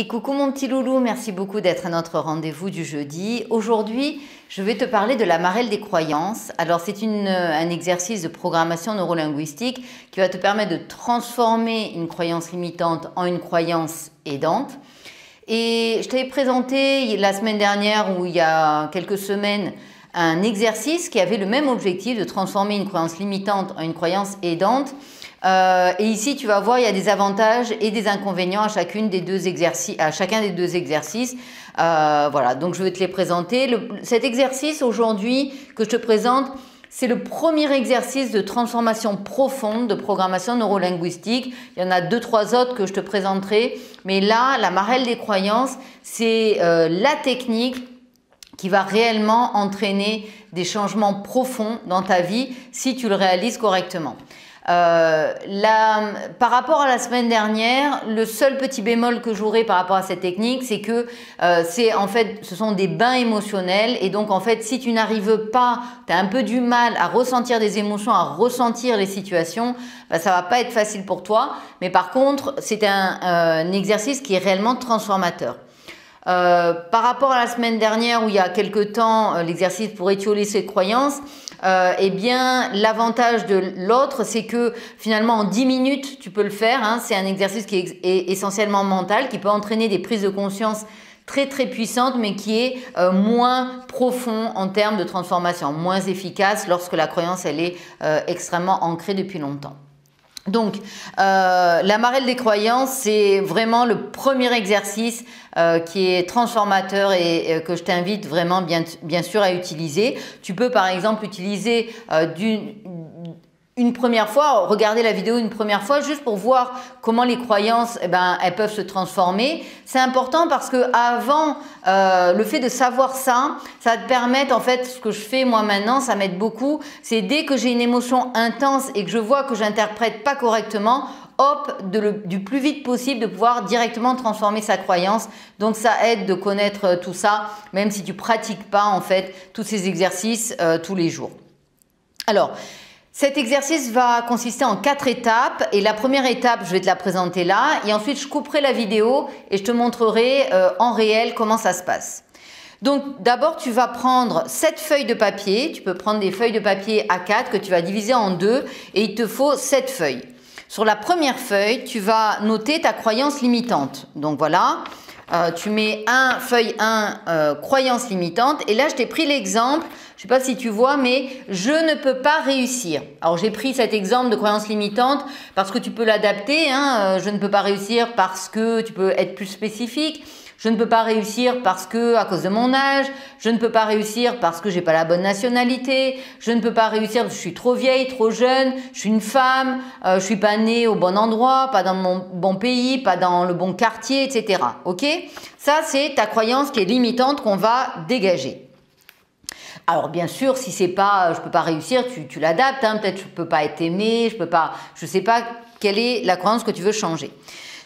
Et coucou mon petit loulou, merci beaucoup d'être à notre rendez-vous du jeudi. Aujourd'hui, je vais te parler de la marelle des croyances. Alors c'est un exercice de programmation neurolinguistique qui va te permettre de transformer une croyance limitante en une croyance aidante. Et je t'avais présenté la semaine dernière ou il y a quelques semaines un exercice qui avait le même objectif de transformer une croyance limitante en une croyance aidante. Et ici, tu vas voir, il y a des avantages et des inconvénients à chacun des deux exercices. Voilà, donc je vais te les présenter. Cet exercice aujourd'hui que je te présente, c'est le premier exercice de transformation profonde de programmation neurolinguistique. Il y en a 2-3 autres que je te présenterai. Mais là, la marelle des croyances, c'est la technique qui va réellement entraîner des changements profonds dans ta vie si tu le réalises correctement. Par rapport à la semaine dernière, le seul petit bémol que j'aurai par rapport à cette technique, c'est que ce sont des bains émotionnels et donc en fait si tu n'arrives pas, tu as un peu du mal à ressentir des émotions, à ressentir les situations, ça va pas être facile pour toi, mais par contre c'est un exercice qui est réellement transformateur. Par rapport à la semaine dernière où il y a quelque temps l'exercice pour étioler ses croyances, eh bien l'avantage de l'autre c'est que finalement en 10 minutes tu peux le faire, hein. C'est un exercice qui est essentiellement mental, qui peut entraîner des prises de conscience très puissantes mais qui est moins profond en termes de transformation, moins efficace lorsque la croyance elle est extrêmement ancrée depuis longtemps. Donc, la marelle des croyances, c'est vraiment le premier exercice qui est transformateur et que je t'invite vraiment bien sûr à utiliser. Tu peux par exemple utiliser une première fois, regarder la vidéo une première fois juste pour voir comment les croyances, elles peuvent se transformer. C'est important parce que avant le fait de savoir ça, ça va te permettre, en fait, ce que je fais moi maintenant, ça m'aide beaucoup, c'est dès que j'ai une émotion intense et que je vois que j'interprète pas correctement, hop, du plus vite possible de pouvoir directement transformer sa croyance. Donc ça aide de connaître tout ça, même si tu pratiques pas en fait tous ces exercices tous les jours. Alors, cet exercice va consister en 4 étapes et la première étape, je vais te la présenter là et ensuite je couperai la vidéo et je te montrerai en réel comment ça se passe. Donc d'abord tu vas prendre 7 feuilles de papier, tu peux prendre des feuilles de papier A4 que tu vas diviser en 2 et il te faut 7 feuilles. Sur la première feuille, tu vas noter ta croyance limitante. Donc voilà, tu mets feuille 1, croyance limitante et là je t'ai pris l'exemple. Je ne sais pas si tu vois, mais je ne peux pas réussir. Alors, j'ai pris cet exemple de croyance limitante parce que tu peux l'adapter. Hein. Je ne peux pas réussir parce que tu peux être plus spécifique. Je ne peux pas réussir parce que, à cause de mon âge. Je ne peux pas réussir parce que j'ai pas la bonne nationalité. Je ne peux pas réussir parce que je suis trop vieille, trop jeune. Je suis une femme. Je suis pas née au bon endroit, pas dans mon bon pays, pas dans le bon quartier, etc. Ok? Ça, c'est ta croyance qui est limitante qu'on va dégager. Alors bien sûr, si c'est pas, je peux pas réussir, tu l'adaptes. Hein, peut-être je peux pas être aimé, je sais pas quelle est la croyance que tu veux changer.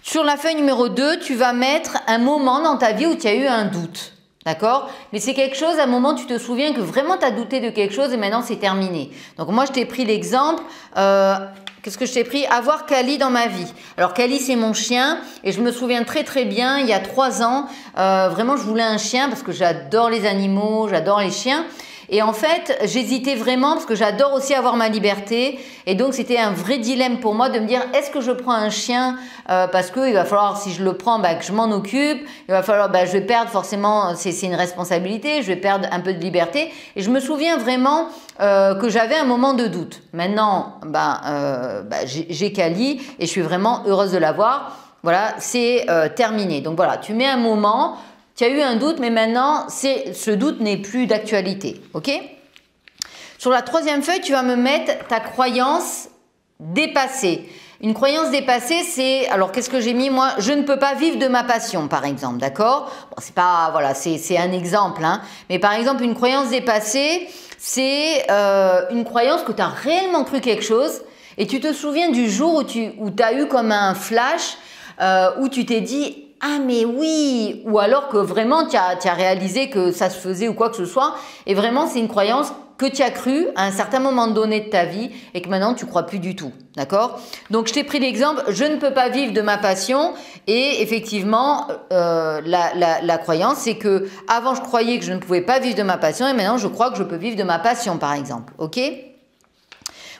Sur la feuille numéro 2, tu vas mettre un moment dans ta vie où tu as eu un doute. D'accord? Mais c'est quelque chose, à un moment, tu te souviens que vraiment tu as douté de quelque chose et maintenant c'est terminé. Donc moi, je t'ai pris l'exemple, qu'est-ce que je t'ai pris? Avoir Kali dans ma vie. Alors Kali, c'est mon chien et je me souviens très bien, il y a 3 ans, vraiment je voulais un chien parce que j'adore les animaux, j'adore les chiens. Et en fait, j'hésitais vraiment parce que j'adore aussi avoir ma liberté. Et donc, c'était un vrai dilemme pour moi de me dire, est-ce que je prends un chien parce qu'il va falloir, si je le prends, que je m'en occupe. Il va falloir, je vais perdre forcément, c'est une responsabilité, je vais perdre un peu de liberté. Et je me souviens vraiment que j'avais un moment de doute. Maintenant, j'ai Kali et je suis vraiment heureuse de l'avoir. Voilà, c'est terminé. Donc voilà, tu mets un moment. Tu as eu un doute, mais maintenant, ce doute n'est plus d'actualité. Ok? Sur la 3e feuille, tu vas me mettre ta croyance dépassée. Une croyance dépassée, c'est... Alors, qu'est-ce que j'ai mis, moi? Je ne peux pas vivre de ma passion, par exemple. D'accord? Bon, c'est pas... Voilà, c'est un exemple. Hein. Mais par exemple, une croyance dépassée, c'est une croyance que tu as réellement cru quelque chose et tu te souviens du jour où tu as eu comme un flash où tu t'es dit... Ah mais oui, ou alors que vraiment tu as réalisé que ça se faisait ou quoi que ce soit et vraiment c'est une croyance que tu as cru à un certain moment donné de ta vie et que maintenant tu crois plus du tout, d'accord? Donc je t'ai pris l'exemple, je ne peux pas vivre de ma passion et effectivement la croyance c'est que avant je croyais que je ne pouvais pas vivre de ma passion et maintenant je crois que je peux vivre de ma passion par exemple, ok?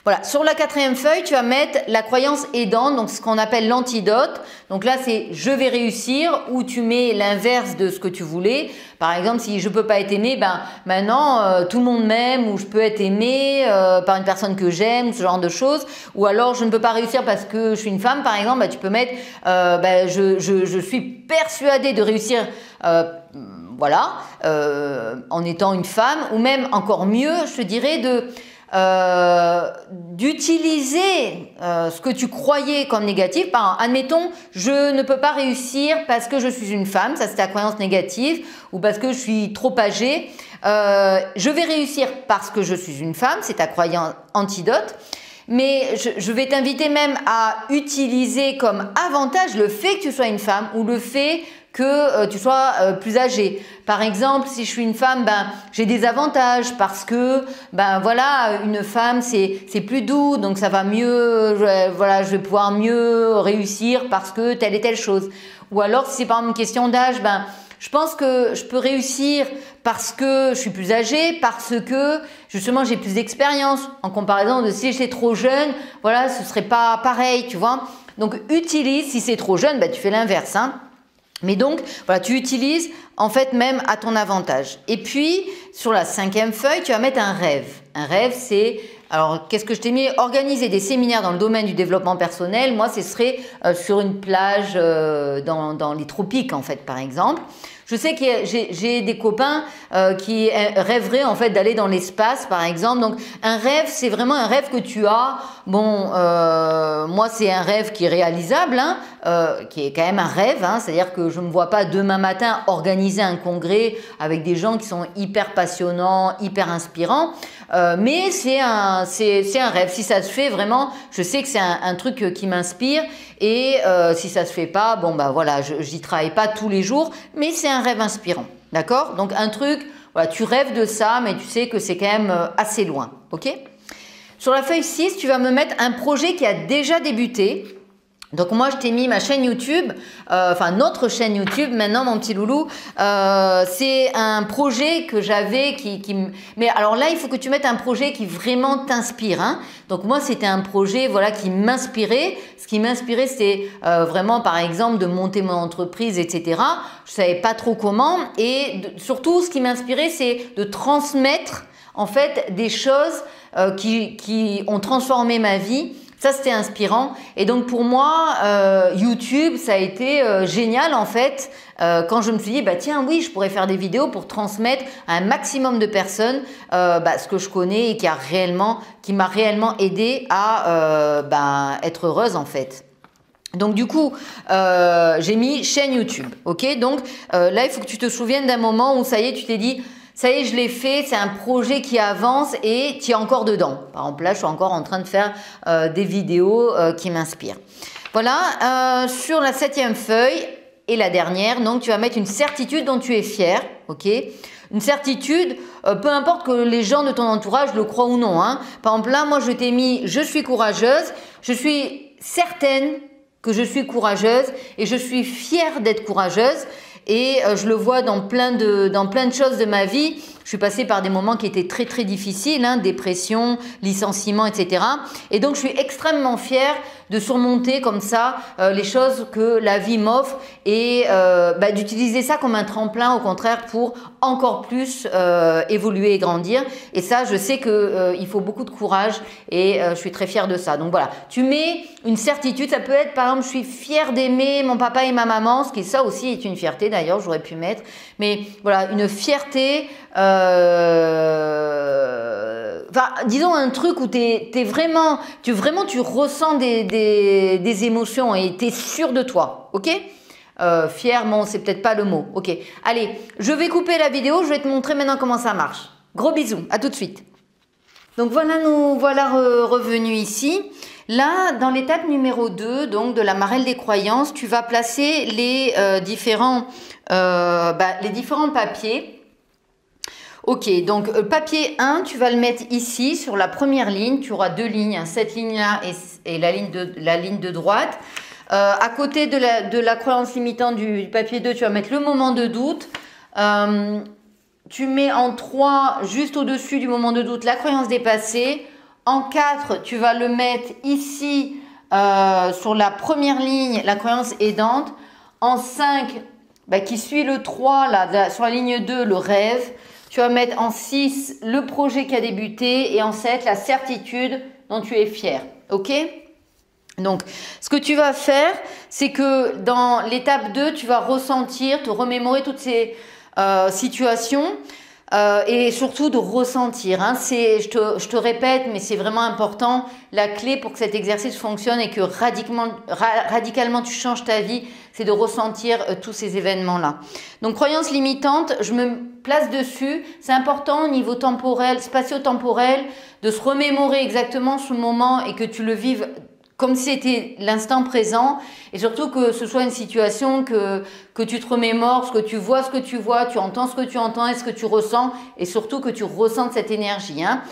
Voilà, sur la 4e feuille, tu vas mettre la croyance aidante, donc ce qu'on appelle l'antidote. Donc là, c'est je vais réussir ou tu mets l'inverse de ce que tu voulais. Par exemple, si je peux pas être aimé, ben maintenant tout le monde m'aime ou je peux être aimé par une personne que j'aime, ce genre de choses. Ou alors je ne peux pas réussir parce que je suis une femme, par exemple, ben, tu peux mettre je suis persuadée de réussir. Voilà, en étant une femme, ou même encore mieux, je te dirais d'utiliser ce que tu croyais comme négatif. Admettons, je ne peux pas réussir parce que je suis une femme, ça c'est ta croyance négative, ou parce que je suis trop âgée. Je vais réussir parce que je suis une femme, c'est ta croyance antidote. Mais je vais t'inviter même à utiliser comme avantage le fait que tu sois une femme ou le fait que tu sois plus âgée. Par exemple, si je suis une femme, ben j'ai des avantages parce que ben voilà, une femme c'est plus doux, donc ça va mieux. Je vais pouvoir mieux réussir parce que telle et telle chose. Ou alors si c'est par exemple une question d'âge, ben je pense que je peux réussir parce que je suis plus âgée, parce que justement j'ai plus d'expérience en comparaison de si j'étais trop jeune, voilà, ce serait pas pareil, tu vois. Donc utilise, si c'est trop jeune, ben tu fais l'inverse, hein. Mais donc, voilà, tu utilises en fait même à ton avantage. Et puis, sur la 5e feuille, tu vas mettre un rêve. Un rêve, c'est, alors qu'est-ce que je t'ai mis? Organiser des séminaires dans le domaine du développement personnel. Moi, ce serait sur une plage dans les tropiques, en fait, par exemple. Je sais que j'ai des copains qui rêveraient en fait d'aller dans l'espace, par exemple. Donc, un rêve, c'est vraiment un rêve que tu as. Bon, moi, c'est un rêve qui est réalisable, hein, qui est quand même un rêve. Hein, c'est-à-dire que je ne me vois pas demain matin organiser un congrès avec des gens qui sont hyper passionnants, hyper inspirants. Mais c'est un rêve. Si ça se fait vraiment, je sais que c'est un truc qui m'inspire. Et si ça se fait pas, bon bah voilà, j'y travaille pas tous les jours, mais c'est un rêve inspirant, d'accord? Donc un truc, voilà, tu rêves de ça, mais tu sais que c'est quand même assez loin, ok? Sur la feuille 6, tu vas me mettre un projet qui a déjà débuté. Donc moi je t'ai mis ma chaîne YouTube, enfin notre chaîne YouTube maintenant mon petit loulou, c'est un projet que j'avais mais alors là il faut que tu mettes un projet qui vraiment t'inspire, hein. Donc moi c'était un projet voilà qui m'inspirait, ce qui m'inspirait c'était vraiment par exemple de monter mon entreprise etc. Je savais pas trop comment et surtout ce qui m'inspirait c'est de transmettre en fait des choses qui ont transformé ma vie. Ça, c'était inspirant. Et donc, pour moi, YouTube, ça a été génial, en fait, quand je me suis dit, bah tiens, oui, je pourrais faire des vidéos pour transmettre à un maximum de personnes ce que je connais et qui m'a réellement aidé à être heureuse, en fait. Donc du coup, j'ai mis chaîne YouTube, ok? Donc là, il faut que tu te souviennes d'un moment où ça y est, tu t'es dit, ça y est, je l'ai fait, c'est un projet qui avance et tu es encore dedans. Par exemple, là, je suis encore en train de faire des vidéos qui m'inspirent. Voilà, sur la 7e feuille et la dernière, donc tu vas mettre une certitude dont tu es fier, ok? Une certitude, peu importe que les gens de ton entourage le croient ou non, hein. Par exemple, là, moi, je t'ai mis « je suis courageuse », je suis certaine que je suis courageuse et je suis fière d'être courageuse. Et je le vois dans plein de choses de ma vie. Je suis passée par des moments qui étaient très très difficiles, hein, dépression, licenciement, etc. Et donc je suis extrêmement fière de surmonter comme ça les choses que la vie m'offre et d'utiliser ça comme un tremplin au contraire pour encore plus évoluer et grandir. Et ça, je sais que il faut beaucoup de courage et je suis très fière de ça. Donc voilà, tu mets une certitude, ça peut être par exemple, je suis fière d'aimer mon papa et ma maman, ce qui ça aussi est une fierté d'ailleurs, j'aurais pu mettre. Mais voilà, une fierté, disons un truc où tu ressens des émotions et tu es sûr de toi, ok? Fier, bon, c'est peut-être pas le mot, ok? Allez, je vais couper la vidéo, je vais te montrer maintenant comment ça marche. Gros bisous, à tout de suite. Donc voilà, nous voilà revenus ici. Là, dans l'étape numéro 2, donc de la marelle des croyances, tu vas placer les différents papiers Ok, donc papier 1, tu vas le mettre ici sur la première ligne. Tu auras deux lignes, hein, cette ligne-là et la ligne de droite. À côté de la croyance limitante du papier 2, tu vas mettre le moment de doute. Tu mets en 3, juste au-dessus du moment de doute, la croyance dépassée. En 4, tu vas le mettre ici sur la première ligne, la croyance aidante. En 5, qui suit le 3, là, sur la ligne 2, le rêve. Tu vas mettre en 6 le projet qui a débuté et en 7 la certitude dont tu es fier. Ok? Donc, ce que tu vas faire, c'est que dans l'étape 2, tu vas ressentir, te remémorer toutes ces situations et surtout de ressentir. Hein. Je te répète, mais c'est vraiment important. La clé pour que cet exercice fonctionne et que radicalement tu changes ta vie, c'est de ressentir tous ces événements-là. Donc, croyance limitante, je me place dessus. C'est important au niveau temporel, spatio-temporel, de se remémorer exactement ce moment et que tu le vives comme si c'était l'instant présent et surtout que ce soit une situation que tu te remémores, ce que tu vois, tu entends ce que tu entends et ce que tu ressens et surtout que tu ressentes cette énergie. Hein.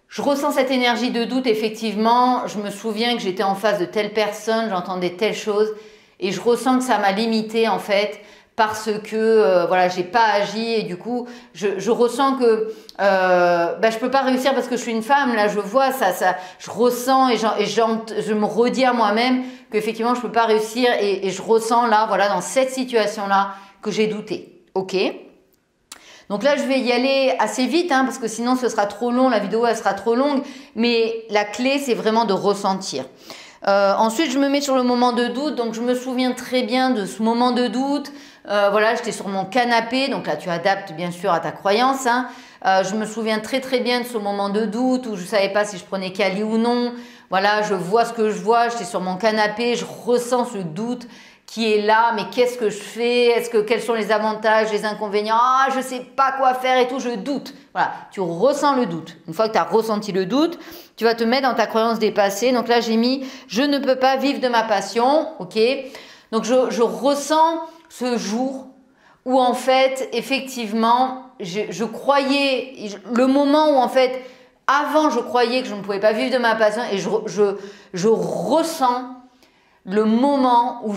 Je ressens cette énergie de doute, effectivement. Je me souviens que j'étais en face de telle personne, j'entendais telle chose et je ressens que ça m'a limité en fait parce que voilà, j'ai pas agi et du coup je ressens que je peux pas réussir parce que je suis une femme. Là je vois ça je ressens et je me redis à moi-même qu'effectivement je peux pas réussir et je ressens là voilà dans cette situation là que j'ai douté. Ok, donc là je vais y aller assez vite hein, parce que sinon ce sera trop long, la vidéo elle sera trop longue, mais la clé c'est vraiment de ressentir. Ensuite je me mets sur le moment de doute, donc je me souviens très bien de ce moment de doute. Voilà, j'étais sur mon canapé, donc là tu adaptes bien sûr à ta croyance. Hein. Je me souviens très bien de ce moment de doute où je ne savais pas si je prenais Kali ou non. Voilà, je vois ce que je vois, j'étais sur mon canapé, je ressens ce doute qui est là, mais qu'est-ce que je fais? Quels sont les avantages, les inconvénients? Ah, je ne sais pas quoi faire et tout, je doute. Voilà, tu ressens le doute. Une fois que tu as ressenti le doute, tu vas te mettre dans ta croyance dépassée. Donc là, j'ai mis « je ne peux pas vivre de ma passion ». Ok. Donc je ressens ce jour où en fait, effectivement, je croyais, le moment où en fait, avant je croyais que je ne pouvais pas vivre de ma passion et je ressens le moment où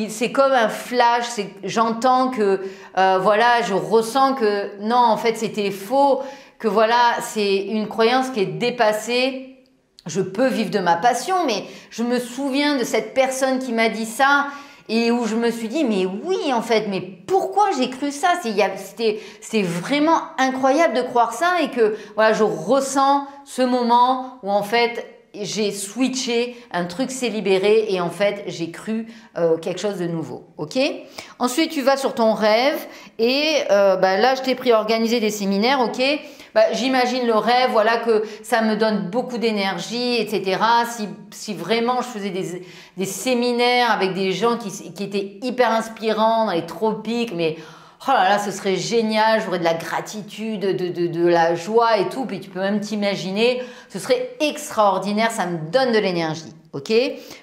c'est comme un flash, j'entends que voilà, je ressens que non, en fait c'était faux, que voilà, c'est une croyance qui est dépassée. Je peux vivre de ma passion, mais je me souviens de cette personne qui m'a dit ça et où je me suis dit mais oui en fait, mais pourquoi j'ai cru ça? C'était vraiment incroyable de croire ça et que voilà, je ressens ce moment où en fait j'ai switché, un truc s'est libéré et en fait j'ai cru quelque chose de nouveau. Ok. Ensuite tu vas sur ton rêve et là je t'ai pris à organiser des séminaires. Ok. J'imagine le rêve, voilà que ça me donne beaucoup d'énergie, etc. Si vraiment je faisais des séminaires avec des gens qui étaient hyper inspirants dans les tropiques, mais oh là là, ce serait génial, j'aurais de la gratitude, de la joie et tout, puis tu peux même t'imaginer, ce serait extraordinaire, ça me donne de l'énergie, ok?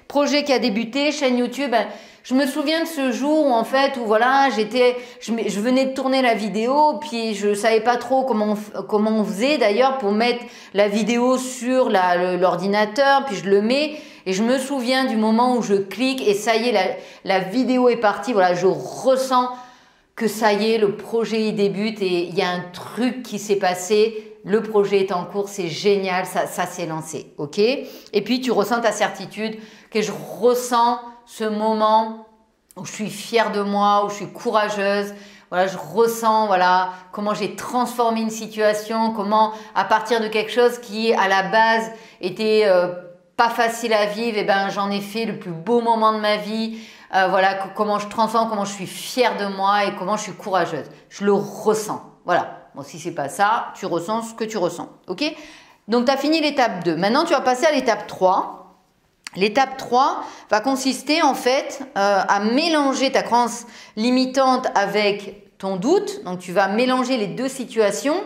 Projet qui a débuté, chaîne YouTube, je me souviens de ce jour où en fait, où voilà, je venais de tourner la vidéo, puis je savais pas trop comment on faisait d'ailleurs pour mettre la vidéo sur l'ordinateur, puis je le mets, et je me souviens du moment où je clique et ça y est, la vidéo est partie, voilà, je ressens que ça y est, le projet il débute et il y a un truc qui s'est passé, le projet est en cours, c'est génial, ça s'est lancé, ok? Et puis tu ressens ta certitude, que je ressens ce moment où je suis fière de moi, où je suis courageuse, voilà, je ressens voilà, comment j'ai transformé une situation, comment à partir de quelque chose qui à la base était pas facile à vivre, et ben j'en ai fait le plus beau moment de ma vie. Voilà, comment je transforme, comment je suis fière de moi et comment je suis courageuse. Je le ressens. Voilà. Bon, si c'est pas ça, tu ressens ce que tu ressens. Ok? Donc, tu as fini l'étape 2. Maintenant, tu vas passer à l'étape 3. L'étape 3 va consister en fait à mélanger ta croyance limitante avec ton doute. Donc, tu vas mélanger les deux situations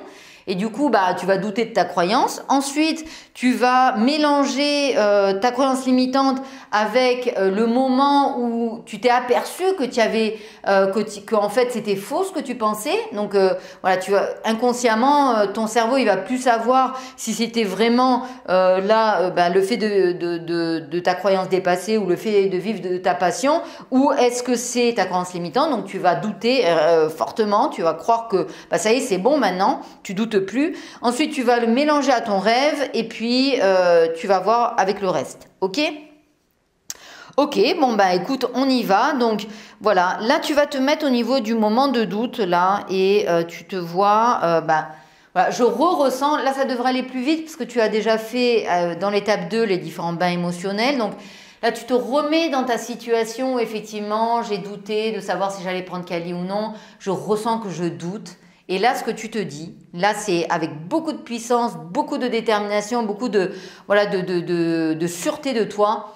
Et du coup, bah, tu vas douter de ta croyance. Ensuite, tu vas mélanger ta croyance limitante avec le moment où tu t'es aperçu que tu avais, que en fait c'était faux ce que tu pensais. Donc voilà, tu vas inconsciemment, ton cerveau il va plus savoir si c'était vraiment bah, le fait de ta croyance dépassée ou le fait de vivre de ta passion, ou est-ce que c'est ta croyance limitante. Donc tu vas douter fortement, tu vas croire que bah, ça y est, c'est bon maintenant, tu doutes plus. Ensuite, tu vas le mélanger à ton rêve et puis tu vas voir avec le reste. Ok ? Ok, bon bah écoute, on y va. Donc voilà, là tu vas te mettre au niveau du moment de doute là et tu te vois, bah voilà, je ressens, là ça devrait aller plus vite parce que tu as déjà fait dans l'étape 2 les différents bains émotionnels. Donc là tu te remets dans ta situation où effectivement j'ai douté de savoir si j'allais prendre Kali ou non. Je ressens que je doute. Et là, ce que tu te dis, là, c'est avec beaucoup de puissance, beaucoup de détermination, beaucoup de, voilà, de sûreté de toi.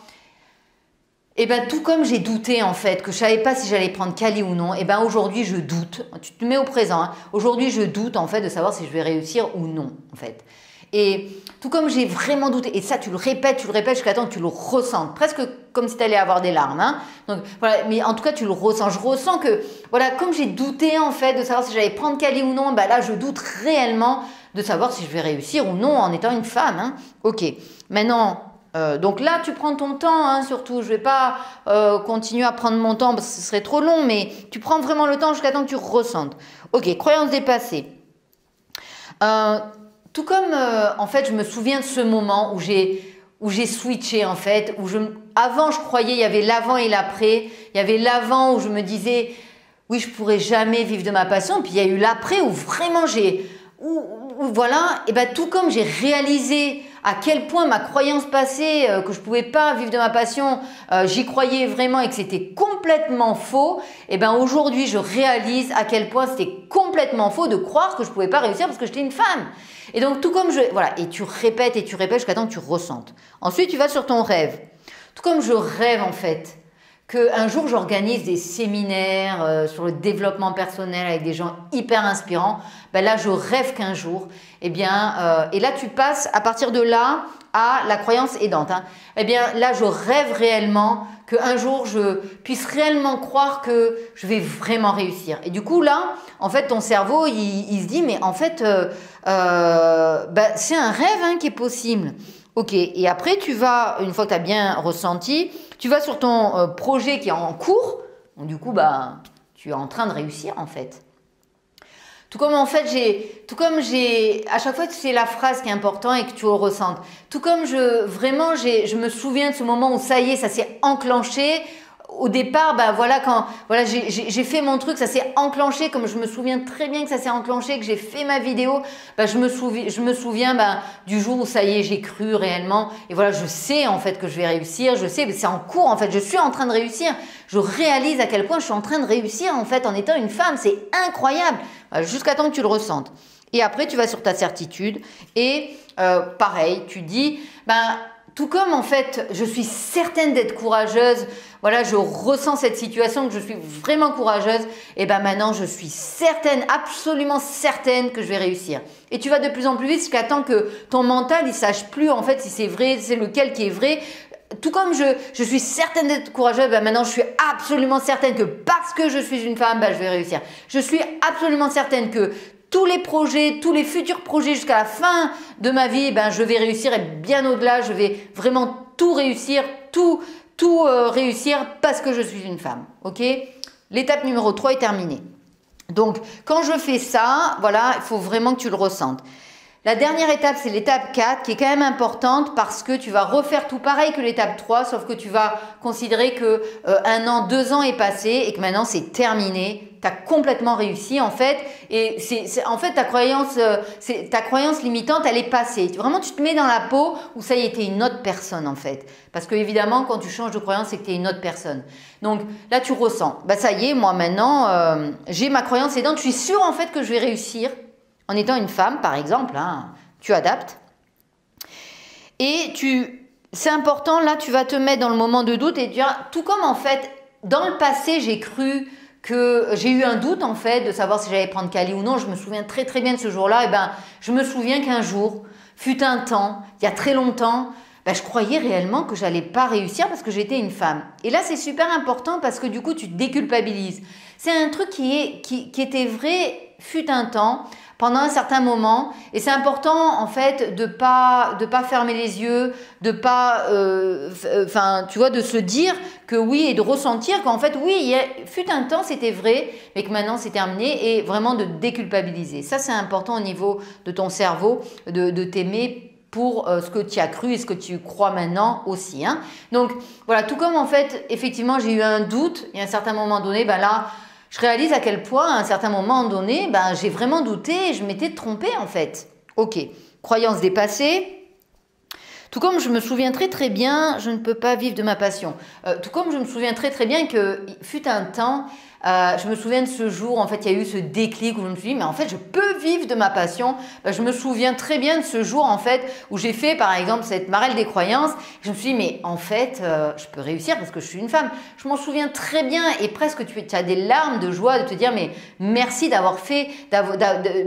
Et bien, tout comme j'ai douté, en fait, que je ne savais pas si j'allais prendre Kali ou non, et bien aujourd'hui, je doute. Tu te mets au présent. Hein. Aujourd'hui, je doute, en fait, de savoir si je vais réussir ou non, en fait. Et tout comme j'ai vraiment douté, et ça, tu le répètes jusqu'à temps que tu le ressentes, presque comme si tu allais avoir des larmes. Hein. Donc, voilà, mais en tout cas, tu le ressens. Je ressens que, voilà, comme j'ai douté, en fait, de savoir si j'allais prendre Kali ou non, ben là, je doute réellement de savoir si je vais réussir ou non en étant une femme. Hein. Ok, maintenant... donc là, tu prends ton temps, hein, surtout. Je ne vais pas continuer à prendre mon temps parce que ce serait trop long, mais tu prends vraiment le temps jusqu'à temps que tu ressentes. Ok, croyance dépassée. Tout comme, en fait, je me souviens de ce moment où j'ai switché, en fait, avant, je croyais, il y avait l'avant et l'après. Il y avait l'avant où je me disais, oui, je ne pourrais jamais vivre de ma passion. Puis il y a eu l'après où vraiment voilà, et ben tout comme j'ai réalisé à quel point ma croyance passée, que je ne pouvais pas vivre de ma passion, j'y croyais vraiment et que c'était complètement faux, et ben aujourd'hui je réalise à quel point c'était complètement faux de croire que je ne pouvais pas réussir parce que j'étais une femme. Et donc tout comme voilà, et tu répètes jusqu'à temps que tu ressentes. Ensuite tu vas sur ton rêve. Tout comme je rêve en fait qu'un jour j'organise des séminaires sur le développement personnel avec des gens hyper inspirants, ben là je rêve qu'un jour, et là tu passes à partir de là à la croyance aidante. Hein. Eh bien là je rêve réellement qu'un jour je puisse réellement croire que je vais vraiment réussir. Et du coup là, en fait ton cerveau il se dit mais en fait c'est un rêve hein, qui est possible. Ok, et après tu vas, une fois que tu as bien ressenti, tu vas sur ton projet qui est en cours, donc du coup tu es en train de réussir en fait. Tout comme en fait à chaque fois c'est la phrase qui est importante et que tu le ressentes. Tout comme je me souviens de ce moment où ça y est, ça s'est enclenché. Au départ, j'ai fait mon truc, ça s'est enclenché, comme je me souviens très bien que ça s'est enclenché, que j'ai fait ma vidéo, je me souviens du jour où ça y est, j'ai cru réellement, et voilà, je sais en fait que je vais réussir, je sais, c'est en cours en fait, je suis en train de réussir, je réalise à quel point je suis en train de réussir en fait en étant une femme, c'est incroyable, jusqu'à temps que tu le ressentes. Et après, tu vas sur ta certitude, et pareil, tu dis, tout comme en fait, je suis certaine d'être courageuse, voilà, je ressens cette situation, que je suis vraiment courageuse, et maintenant je suis certaine, absolument certaine que je vais réussir. Et tu vas de plus en plus vite jusqu'à temps que ton mental, il sache plus en fait si c'est vrai, c'est lequel qui est vrai. Tout comme je suis certaine d'être courageuse, maintenant je suis absolument certaine que parce que je suis une femme, je vais réussir. Je suis absolument certaine que tous les projets, tous les futurs projets jusqu'à la fin de ma vie, je vais réussir et bien au-delà, je vais vraiment tout réussir, tout réussir parce que je suis une femme. Ok ? L'étape numéro 3 est terminée. Donc, quand je fais ça, voilà, il faut vraiment que tu le ressentes. La dernière étape, c'est l'étape 4 qui est quand même importante parce que tu vas refaire tout pareil que l'étape 3, sauf que tu vas considérer que 1 an, 2 ans est passé et que maintenant c'est terminé. Tu as complètement réussi en fait. Et en fait ta croyance limitante, elle est passée. Vraiment, tu te mets dans la peau où ça y est, t'es une autre personne en fait. Parce que évidemment, quand tu changes de croyance, c'est que tu es une autre personne. Donc là, tu ressens. Ça y est, moi maintenant, j'ai ma croyance aidante. Je suis sûre en fait que je vais réussir. En étant une femme, par exemple, hein, tu adaptes. Et c'est important, là, tu vas te mettre dans le moment de doute et dire, tout comme en fait, dans le passé, j'ai cru que j'ai eu un doute en fait de savoir si j'allais prendre Kali ou non. Je me souviens très très bien de ce jour-là. Et ben, je me souviens qu'un jour, fut un temps, il y a très longtemps, ben, je croyais réellement que j'allais pas réussir parce que j'étais une femme. Et là, c'est super important parce que du coup, tu te déculpabilises. C'est un truc qui était vrai, fut un temps, pendant un certain moment, et c'est important en fait de pas fermer les yeux, de pas, tu vois, de se dire que oui et de ressentir qu'en fait oui, fut un temps c'était vrai, mais que maintenant c'est terminé et vraiment de déculpabiliser. Ça c'est important au niveau de ton cerveau, de t'aimer pour ce que tu as cru et ce que tu crois maintenant aussi. Hein. Donc voilà, tout comme en fait effectivement j'ai eu un doute et à un certain moment donné, ben là je réalise à quel point, à un certain moment donné, ben, j'ai vraiment douté et je m'étais trompée en fait. Ok, croyance dépassée. Tout comme je me souviens très très bien, je ne peux pas vivre de ma passion. Tout comme je me souviens très très bien que fut un temps, je me souviens de ce jour, en fait, il y a eu ce déclic où je me suis dit, mais en fait, je peux vivre de ma passion. Je me souviens très bien de ce jour, en fait, où j'ai fait, par exemple, cette marelle des croyances. Je me suis dit, mais en fait, je peux réussir parce que je suis une femme. Je m'en souviens très bien et presque tu as des larmes de joie de te dire, mais merci d'avoir fait,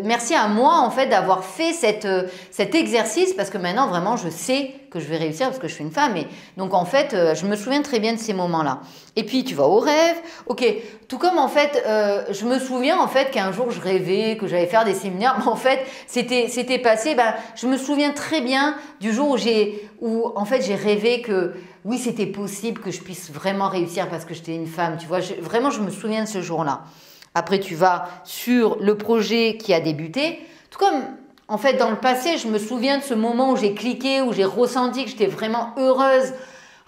merci à moi, en fait, d'avoir fait cet exercice parce que maintenant, vraiment, je sais que je vais réussir parce que je suis une femme. Et donc, en fait, je me souviens très bien de ces moments-là. Et puis, tu vas au rêve. Ok, tout comme, en fait, je me souviens, en fait, qu'un jour, je rêvais que j'allais faire des séminaires. Mais en fait, c'était passé. Ben, je me souviens très bien du jour où en fait, j'ai rêvé que, oui, c'était possible que je puisse vraiment réussir parce que j'étais une femme. Tu vois, vraiment, je me souviens de ce jour-là. Après, tu vas sur le projet qui a débuté. Tout comme... En fait, dans le passé, je me souviens de ce moment où j'ai cliqué, où j'ai ressenti que j'étais vraiment heureuse.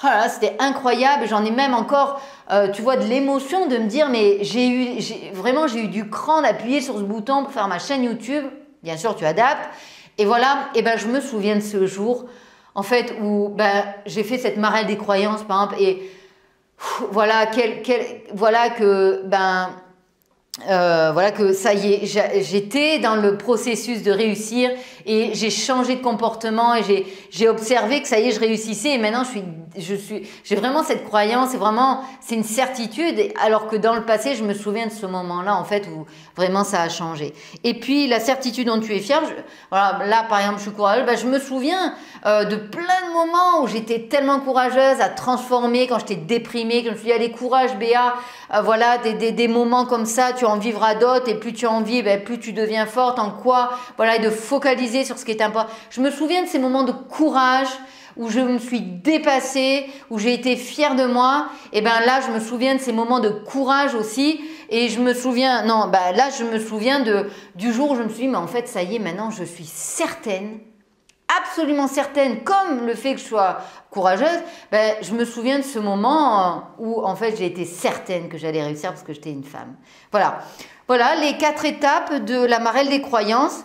Oh là là, c'était incroyable. J'en ai même encore, tu vois, de l'émotion de me dire, mais j'ai eu du cran d'appuyer sur ce bouton pour faire ma chaîne YouTube. Bien sûr, tu adaptes. Et voilà, et ben, je me souviens de ce jour, en fait, où ben, j'ai fait cette marelle des croyances, par exemple, et voilà, voilà que... Ben, voilà que ça y est, j'étais dans le processus de réussir et j'ai changé de comportement et j'ai observé que ça y est, je réussissais et maintenant j'ai vraiment cette croyance et vraiment c'est une certitude alors que dans le passé, je me souviens de ce moment-là en fait où vraiment ça a changé. Et puis la certitude dont tu es fière, voilà, là par exemple je suis courageuse, ben, je me souviens de plein de moments où j'étais tellement courageuse à transformer quand j'étais déprimée, que je me suis dit allez courage Béa, voilà des moments comme ça, tu en vivras d'autres et plus tu en vis, ben, plus tu deviens forte en quoi, voilà, et de focaliser sur ce qui est important. Je me souviens de ces moments de courage où je me suis dépassée, où j'ai été fière de moi, et ben là je me souviens de ces moments de courage aussi, et je me souviens, non, ben là je me souviens du jour où je me suis dit, mais en fait ça y est, maintenant je suis certaine, absolument certaine, comme le fait que je sois courageuse, ben, je me souviens de ce moment où en fait j'ai été certaine que j'allais réussir parce que j'étais une femme. Voilà, voilà les 4 étapes de la marelle des croyances.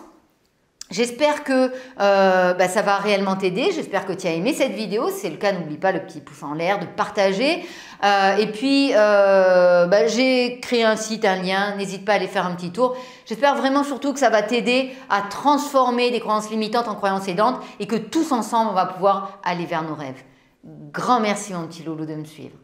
J'espère que ben, ça va réellement t'aider, j'espère que tu as aimé cette vidéo, si c'est le cas n'oublie pas le petit pouce en l'air, de partager et puis ben, j'ai créé un site, un lien, n'hésite pas à aller faire un petit tour. J'espère vraiment surtout que ça va t'aider à transformer des croyances limitantes en croyances aidantes et que tous ensemble on va pouvoir aller vers nos rêves. Grand merci mon petit loulou de me suivre.